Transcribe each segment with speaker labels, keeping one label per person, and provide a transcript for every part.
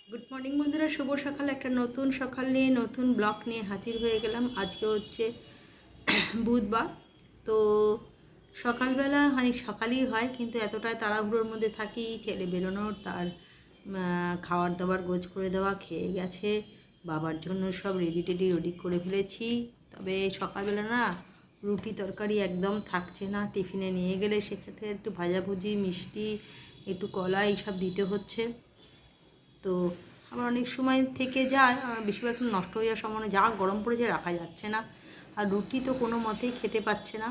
Speaker 1: Good morning বন্ধুরা, শুভ সকাল। একটা নতুন সকাল নিয়ে নতুন ব্লগ নিয়ে হাজির হয়ে গেলাম। আজকে হচ্ছে বুধবার। তো সকালবেলা সকালই হয়, কিন্তু এতটাই তাড়াহুড়োর মধ্যে থাকি, ছেলে বেরোনোর, তার খাবার দাবার গোছ করে দেওয়া, খেয়ে গেছে, বাবার জন্য সব রেডি করে ফেলেছি। তবে সকালবেলা না রুটি তরকারি একদম থাকছে না। টিফিনে নিয়ে গেলে সেক্ষেত্রে একটু ভাজাভুজি, মিষ্টি, একটু কলা এইসব দিতে হচ্ছে। তো আবার অনেক সময় থেকে যায়, বেশিরভাগ নষ্ট হয়ে যাওয়ার সম্ভাবনা। যা গরম পড়েছে রাখা যাচ্ছে না, আর রুটি তো কোনো মতেই খেতে পাচ্ছে না।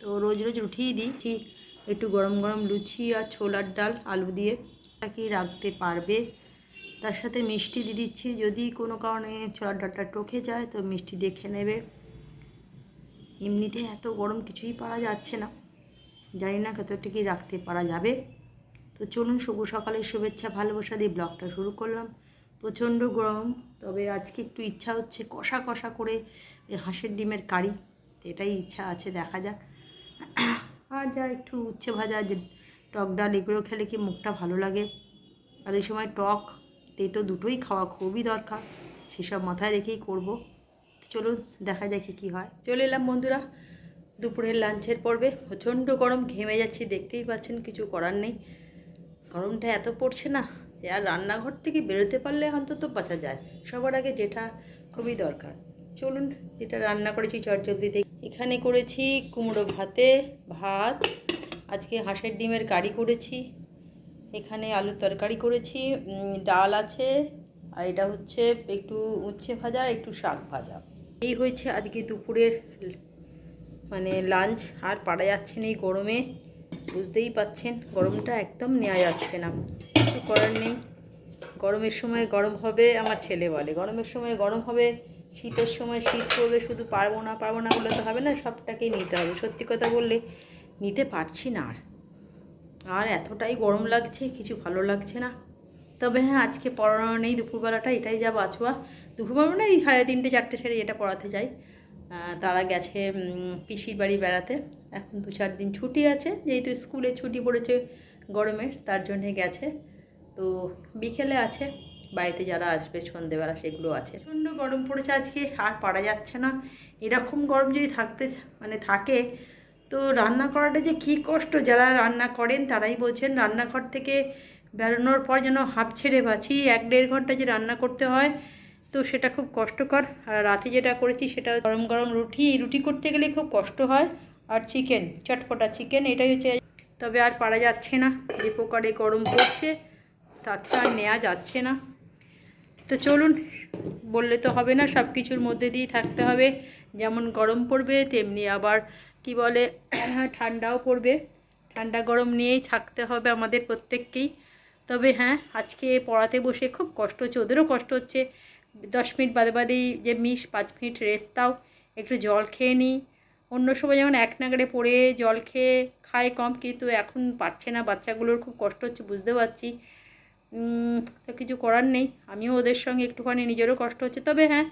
Speaker 1: তো রোজ রোজ রুটিই দিচ্ছি, একটু গরম গরম লুচি আর ছোলার ডাল আলু দিয়ে কি রাখতে পারবে। তার সাথে মিষ্টি দিয়ে দিচ্ছি, যদি কোনো কারণে ছোলার ডালটা টকে যায় তো মিষ্টি দেখে নেবে। এমনিতে এত গরম কিছুই পারা যাচ্ছে না, জানি না কতটা কি রাখতে পারা যাবে। তো চলুন, শুভ সকালের শুভেচ্ছা ভালোবাসা দিয়ে ব্লগটা শুরু করলাম। প্রচণ্ড গরম, তবে আজকে একটু ইচ্ছা হচ্ছে কষা কষা করে হাঁসের ডিমের কারি, তো এটাই ইচ্ছা আছে, দেখা যাক। আর যা একটু উচ্ছে ভাজা, যে টক ডাল, এগুলো খেলে কি মুখটা ভালো লাগে। আর এই সময় টক তেতো দুটোই খাওয়া খুবই দরকার, সেসব মাথায় রেখেই করব। চলুন দেখা যাক কী হয়। চলে এলাম বন্ধুরা দুপুরের লাঞ্চের পর্বে। প্রচণ্ড গরম, ঘেমে যাচ্ছি, দেখতেই পাচ্ছেন, কিছু করার নেই। গরমটা এত পড়ছে না যে আর রান্নাঘর থেকে বেরোতে পারলে অন্তত বাঁচা যায়। সবার আগে যেটা খুবই দরকার। চলুন, যেটা রান্না করেছি চটজলদি দেখি। এখানে করেছি কুমড়ো ভাত, আজকে হাঁসের ডিমের কারি করেছি, এখানে আলুর তরকারি করেছি, ডাল আছে, আর এটা হচ্ছে একটু উচ্ছে ভাজা আর একটু শাক ভাজা। এই হয়েছে আজকে দুপুরের লাঞ্চ। আর পারা যাচ্ছে না এই গরমে, বুঝতেই পাচ্ছেন গরমটা একদম নেওয়া যাচ্ছে না। কিছু করার নেই, গরমের সময় গরম হবে। আমার ছেলে বলে গরমের সময় গরম হবে, শীতের সময় শীত করবে, শুধু পারবো না বললে তো হবে না, সবটাকেই নিতে হবে। সত্যি কথা বললে নিতে পারছি না, আর এতটাই গরম লাগছে, কিছু ভালো লাগছে না। তবে হ্যাঁ, আজকে পড়ানো নেই দুপুরবেলাটা, এটাই যা বাঁচোয়া। দুপুরবেলা না এই 3:30 4টে সেরে এটা পড়াতে যাই। তারা গেছে পিসির বাড়ি বেড়াতে। এখন 2-4 দিন ছুটি আছে, যেহেতু স্কুলে ছুটি পড়েছে গরমের, তার জন্যে গেছে। তো বিকেলে আছে, বাড়িতে যারা আসবে সন্ধেবেলা সেগুলো আছে। প্রচণ্ড গরম পড়েছে আজকে, আর পারা যাচ্ছে না। এরকম গরম যদি থাকে, তো রান্না করাটা যে কী কষ্ট, যারা রান্না করেন তারাই বলছেন। রান্নাঘর থেকে বেরোনোর পর যেন হাঁপ ছেড়ে বাঁচি। 1-1.5 ঘন্টা যে রান্না করতে হয়, তো সেটা খুব কষ্টকর। আর রাতে যেটা করেছি সেটা গরম গরম রুটি করতে গেলে খুব কষ্ট হয়। আর চিকেন, চটপটা চিকেন, এটাই হচ্ছে। তবে আর পারা যাচ্ছে না, যে প্রকারে গরম পড়ছে তাতে আর নেওয়া যাচ্ছে না। তো চলুন, বললে তো হবে না, সব কিছুর মধ্যে দিয়েই থাকতে হবে। যেমন গরম পড়বে তেমনি আবার কি বলে ঠান্ডাও পড়বে। ঠান্ডা গরম নিয়েই থাকতে হবে আমাদের প্রত্যেককেই। তবে হ্যাঁ, আজকে পড়াতে বসে খুব কষ্ট হচ্ছে, ওদেরও কষ্ট হচ্ছে। 10 মিনিট বাদেই যে 5 মিনিট রেস্ট দাও, একটু জল খেয়ে নিই। অন্য সময় যেমন এক নাগাড়ে পড়ে জল খেয়ে খায় কম, কিন্তু এখন পারছে না, বাচ্চাগুলোর খুব কষ্ট হচ্ছে, বুঝতে পারছি। তো কিছু করার নেই, আমিও ওদের সঙ্গে একটুখানি, নিজেরও কষ্ট হচ্ছে। তবে হ্যাঁ,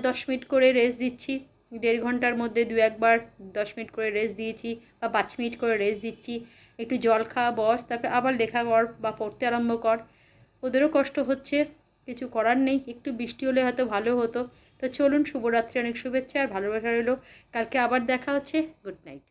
Speaker 1: 10 মিনিট করে রেস্ট দিচ্ছি। 1.5 ঘন্টার মধ্যে 2-1 বার 10 মিনিট করে রেস্ট দিয়েছি, বা 5 মিনিট করে রেস্ট দিচ্ছি। একটু জল খাওয়া, বস, তারপরে আবার লেখা কর বা পড়তে আরম্ভ কর। ওদেরও কষ্ট হচ্ছে, কিছু করার নেই। একটু বৃষ্টি হলে হয়তো ভালো হতো। তো চলুন, শুভরাত্রি, অনেক শুভেচ্ছা আর ভালোবাসা রইল। কালকে আবার দেখা হচ্ছে। Good night.